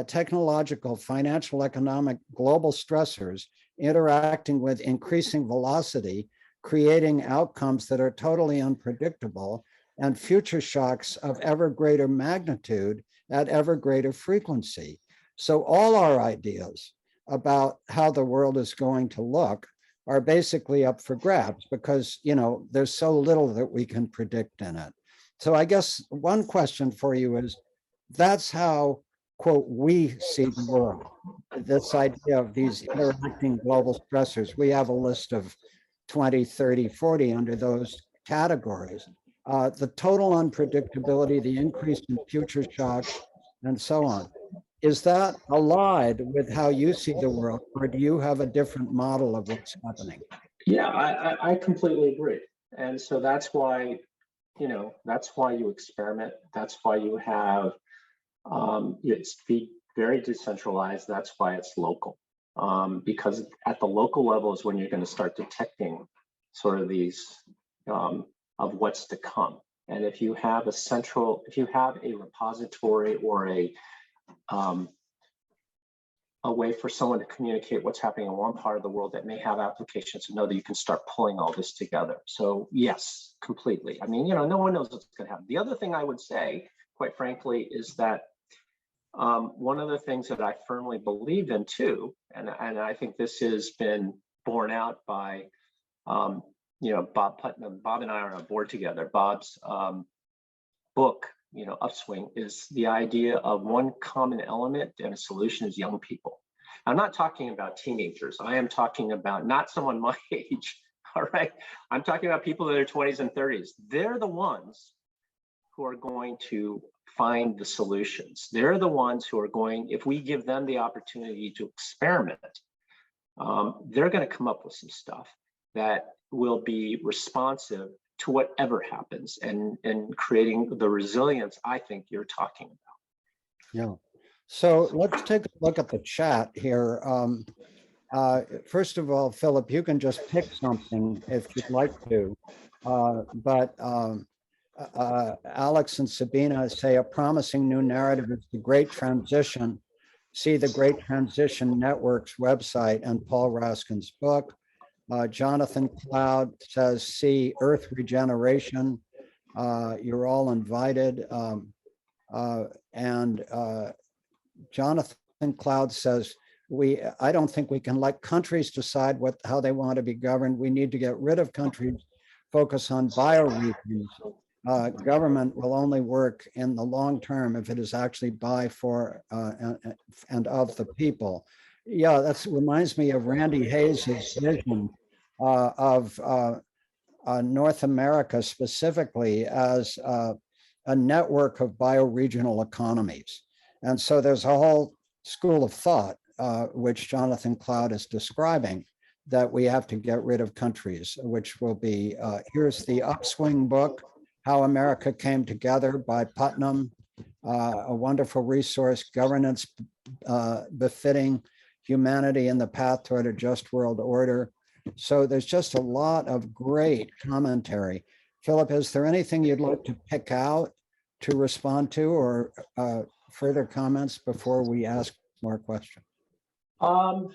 technological, financial, economic, global stressors interacting with increasing velocity, creating outcomes that are totally unpredictable, and future shocks of ever greater magnitude at ever greater frequency. So all our ideas about how the world is going to look are basically up for grabs because, you know, there's so little that we can predict in it. So I guess one question for you is, that's how, quote, we see the world, this idea of these interacting global stressors. We have a list of 20, 30, 40 under those categories. The total unpredictability, the increase in future shocks, and so on. Is that allied with how you see the world, or do you have a different model of what's happening? Yeah, I completely agree. And so that's why, you know, that's why you experiment. That's why you have, it's very decentralized. That's why it's local. Because at the local level is when you're going to start detecting sort of these of what's to come. And if you have a repository or a way for someone to communicate what's happening in one part of the world that may have applications, to know that you can start pulling all this together. So yes, completely. I mean, you know, no one knows what's going to happen. The other thing I would say, quite frankly, is that one of the things that I firmly believe in too, and I think this has been borne out by, you know, Bob Putnam. Bob and I are on a board together. Bob's book, you know, Upswing, is the idea of one common element and a solution is young people. I'm not talking about teenagers. I am talking about not someone my age, all right? I'm talking about people in their 20s and 30s. They're the ones who are going to find the solutions. They're the ones who are going, if we give them the opportunity to experiment, they're going to come up with some stuff that will be responsive to whatever happens and creating the resilience I think you're talking about. Yeah. So let's take a look at the chat here. First of all, Philip, you can just pick something if you'd like to. Alex and Sabina say a promising new narrative is the Great Transition. See the Great Transition Network's website and Paul Raskin's book. Jonathan Cloud says, see Earth Regeneration. You're all invited. Jonathan Cloud says, I don't think we can let countries decide how they want to be governed. We need to get rid of countries, focus on bioregions. Government will only work in the long term if it is actually by, for, and of the people. Yeah, that reminds me of Randy Hayes' vision of North America specifically as a network of bioregional economies. And so there's a whole school of thought, which Jonathan Cloud is describing, that we have to get rid of countries, which will be, here's the Upswing book, How America Came Together by Putnam, a wonderful resource, Governance Befitting Humanity in the Path Toward a Just World Order. So there's just a lot of great commentary. Philip, is there anything you'd like to pick out to respond to, or further comments before we ask more questions? No,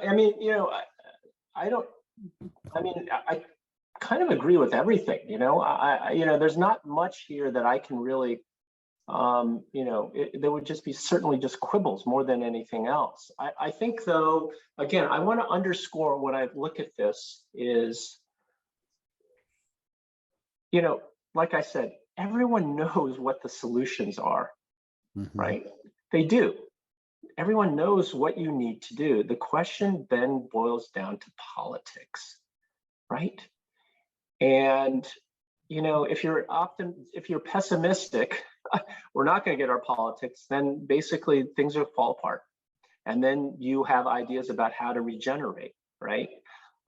I mean, I kind of agree with everything, there's not much here that I can really, there would just be certainly just quibbles more than anything else. I think though, again, I want to underscore when I look at this is, like I said, everyone knows what the solutions are, right? They do. Everyone knows what you need to do. The question then boils down to politics, right? And if you're pessimistic, we're not going to get our politics, then basically things will fall apart. And then you have ideas about how to regenerate, right?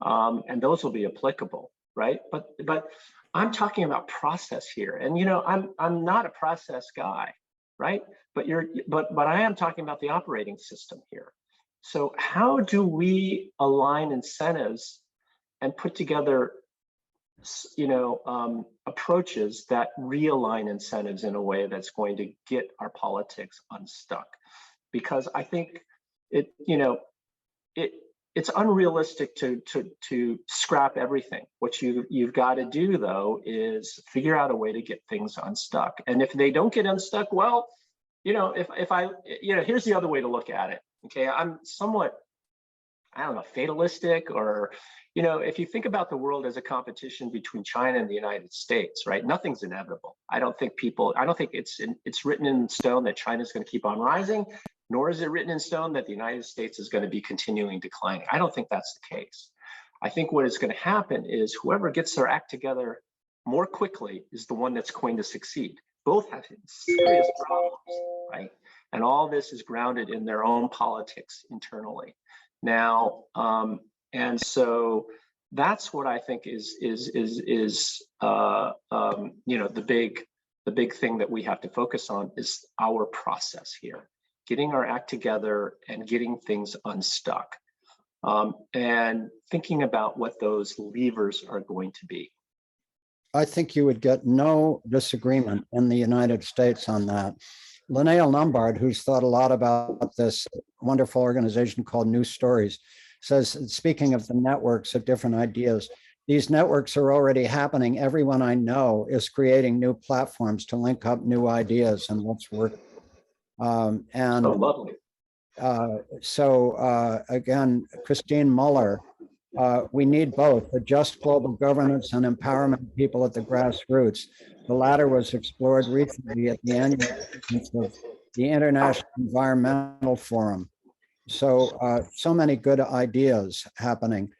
And those will be applicable, right? But I'm talking about process here, and I'm not a process guy, right? But I am talking about the operating system here. So how do we align incentives and put together approaches that realign incentives in a way that's going to get our politics unstuck? Because I think it's unrealistic to scrap everything. What you've got to do though is figure out a way to get things unstuck. And if they don't get unstuck, well, here's the other way to look at it. Okay, I'm somewhat, I don't know, fatalistic, or if you think about the world as a competition between China and the United States, right? Nothing's inevitable. I don't think it's written in stone that China's going to keep on rising, nor is it written in stone that the United States is going to be continuing declining. I don't think that's the case. I think what is going to happen is whoever gets their act together more quickly is the one that's going to succeed. Both have serious problems, right? And all this is grounded in their own politics internally. Now, and so that's what I think is the big thing that we have to focus on is our process here, getting our act together and getting things unstuck, and thinking about what those levers are going to be. I think you would get no disagreement in the United States on that. Linnea Lombard, who's thought a lot about this wonderful organization called New Stories, says, speaking of the networks of different ideas, these networks are already happening. Everyone I know is creating new platforms to link up new ideas and what's working. So lovely. Again, Christine Muller, we need both a just global governance and empowerment of people at the grassroots. The latter was explored recently at the annual conference of the International Environmental Forum. So many good ideas happening.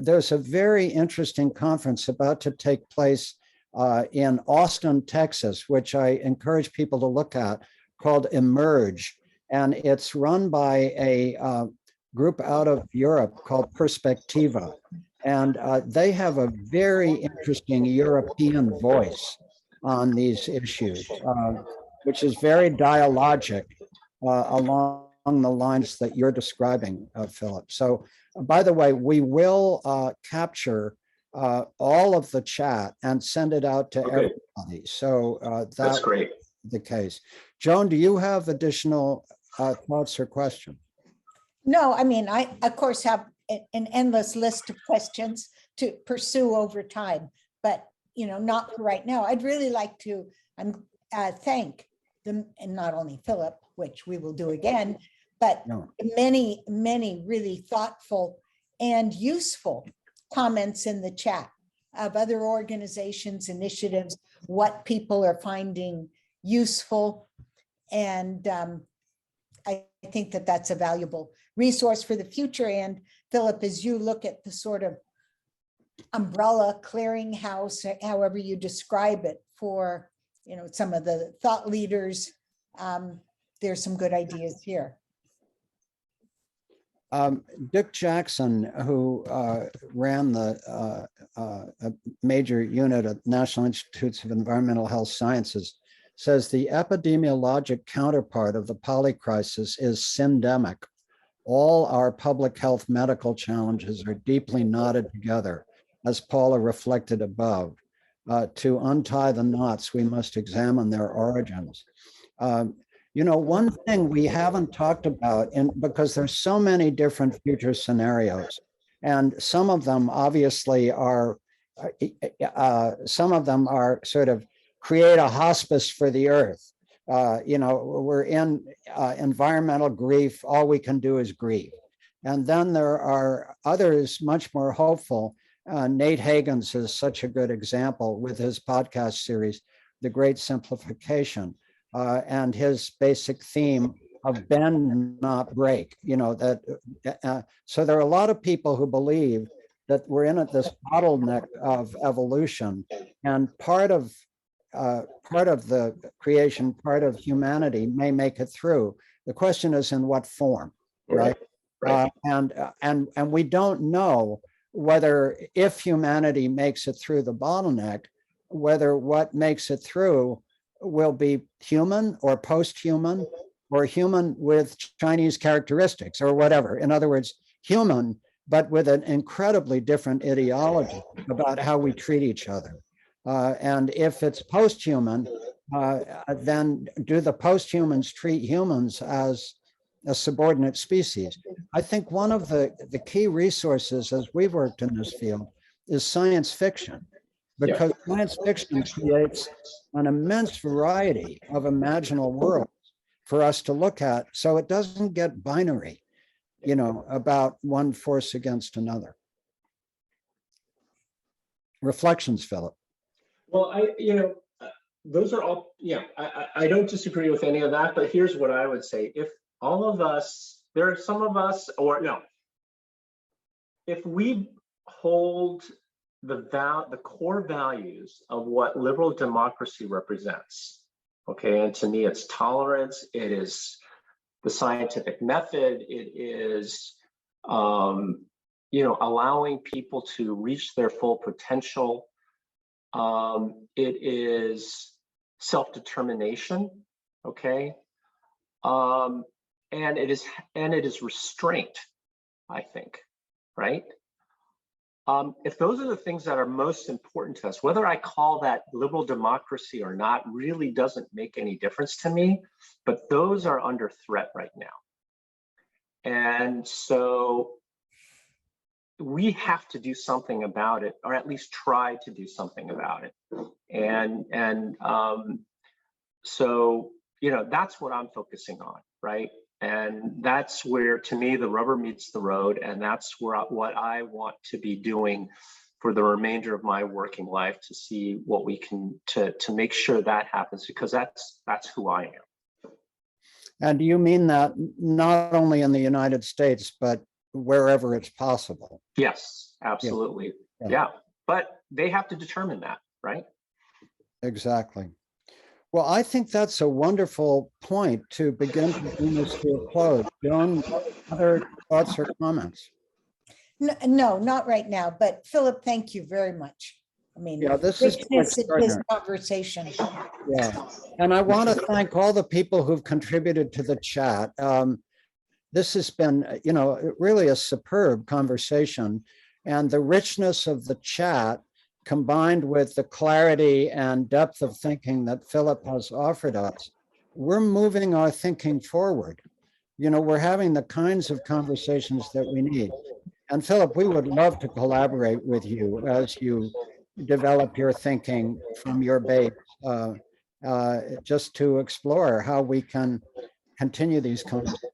There's a very interesting conference about to take place in Austin, Texas, which I encourage people to look at, called Emerge. And it's run by a group out of Europe called Perspectiva. And they have a very interesting European voice on these issues, which is very dialogic along the lines that you're describing, Philip. So, by the way, we will capture all of the chat and send it out to everybody. So that's great. The case. Joan, do you have additional thoughts or questions? No, I mean, I of course have an endless list of questions to pursue over time, but not for right now. I'd really like to thank them, and not only Philip, which we will do again, but many, many really thoughtful and useful comments in the chat of other organizations, initiatives, what people are finding useful. And I think that that's a valuable resource for the future. And Philip, as you look at the sort of umbrella clearinghouse, however you describe it, for some of the thought leaders, there's some good ideas here. Dick Jackson, who ran the major unit at National Institutes of Environmental Health Sciences, says the epidemiologic counterpart of the polycrisis is syndemic. All our public health medical challenges are deeply knotted together, as Paula reflected above. To untie the knots, we must examine their origins. One thing we haven't talked about, because there's so many different future scenarios, and some of them obviously are, sort of create a hospice for the earth. We're in environmental grief. All we can do is grieve. And then there are others much more hopeful. Nate Hagens is such a good example with his podcast series, The Great Simplification, and his basic theme of bend, not break. So there are a lot of people who believe that we're in this bottleneck of evolution, and part of the creation, part of humanity may make it through. The question is in what form, right? And we don't know whether, if humanity makes it through the bottleneck, whether what makes it through will be human or post-human or human with Chinese characteristics or whatever. In other words, human, but with an incredibly different ideology about how we treat each other. And if it's post-human, then do the post-humans treat humans as a subordinate species? I think one of the key resources as we've worked in this field is science fiction, because science fiction creates an immense variety of imaginal worlds for us to look at, so it doesn't get binary, about one force against another. Reflections, Philip. Well, those are all, I don't disagree with any of that, but here's what I would say. If all of us, there are some of us, or no, if we hold the core values of what liberal democracy represents, okay, and to me it's tolerance, it is the scientific method, it is allowing people to reach their full potential, it is self-determination, okay, and it is restraint, I think, right? If those are the things that are most important to us, whether I call that liberal democracy or not really doesn't make any difference to me, but those are under threat right now. And so we have to do something about it, or at least try to do something about it. So that's what I'm focusing on, right? And that's where, to me, the rubber meets the road, and that's what I want to be doing for the remainder of my working life, to see what we can to make sure that happens, because that's who I am. And do you mean that not only in the United States, but wherever it's possible? Yes, absolutely. Yeah. But they have to determine that, right? Exactly. Well, I think that's a wonderful point to begin to bring this to a close. Joan, other thoughts or comments? No, not right now, but Philip, thank you very much. I mean, Yeah, this is richness in this extraordinary. conversation. Yeah, and I want to thank all the people who've contributed to the chat. This has been, really a superb conversation, and the richness of the chat combined with the clarity and depth of thinking that Philip has offered us, we're moving our thinking forward. We're having the kinds of conversations that we need. And Philip, we would love to collaborate with you as you develop your thinking from your base, just to explore how we can continue these conversations.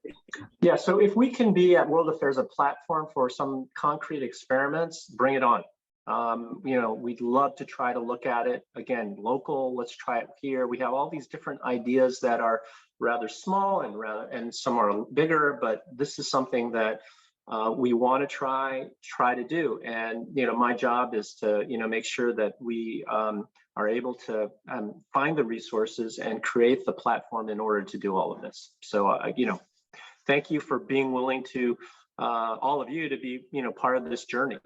Yeah, so if we can be at World Affairs a platform for some concrete experiments, bring it on. We'd love to try to look at it again, local. Let's try it here. We have all these different ideas that are rather small and some are bigger, but this is something that we want to try to do. And my job is to make sure that we are able to find the resources and create the platform in order to do all of this. So thank you for being willing to all of you to be part of this journey.